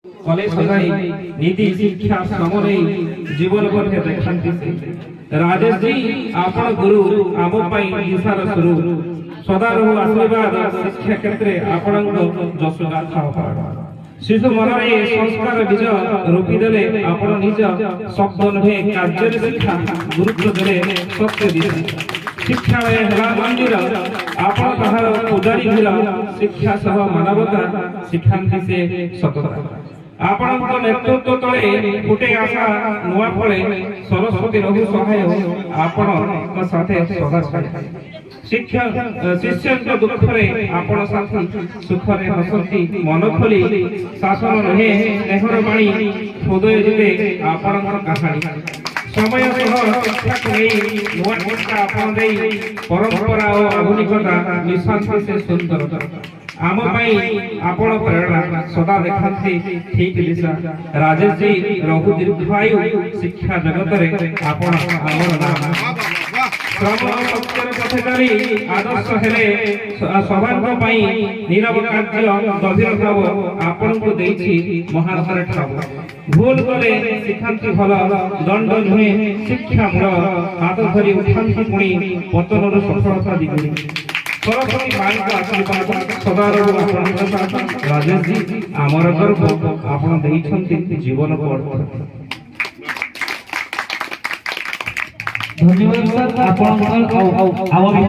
कले सदाई नीति शिक्षा समरे जीवन पथे देखांती राजेश जी आपण गुरु आम पई दिशार सुरु सदा रहु आशीर्वाद शिक्षा क्षेत्र आपणक जस गाथा शिशु मनरे संस्कार बीज रोपी देले आपण निज शब्द नहे कार्य शिक्षा गुरुत्व देले सत्य दिशा शिक्षालय हला मंदिर आपण तहार पुजारी भीर शिक्षा सह मानवता शिखांती से सतता आपणक नेतृत्व तले फुटे आशा नुआ फले सरस्वती रहु सहाय आपणक साथे सदा छाय शिक्षा शिष्यक दुखरे आपण साथी सुखरे हसंती मन खोली शासन नहे नेहर बाणी हृदय जिते आपणक कहानी समय सह शिक्षा को नहीं नुआ शिक्षा आपण देई परंपरा और आधुनिकता मिशांती से सुंदर आम आपण प्रेरणा सदा देखांती ठीक दिशा राजेश जी रहु दीर्घायु शिक्षा जगत रे आपण आमर नाम श्रम सत्यर पथचारी आदर्श हेले सभांग पई नीरव कार्य गभीर भाव आपण को देछि महानतर ठाव भूल करे शिखांती भल दंड नुहे शिक्षा मूल हाथ धरी उठांती पुणी पतनर सफलता दिगुणी सरस्वती मां को आशीर्वाद सदा रहु आपनक साथ राजेश जी आमर गर्व आपण देइछंती जीवन को अर्थ धन्यवाद सर आपण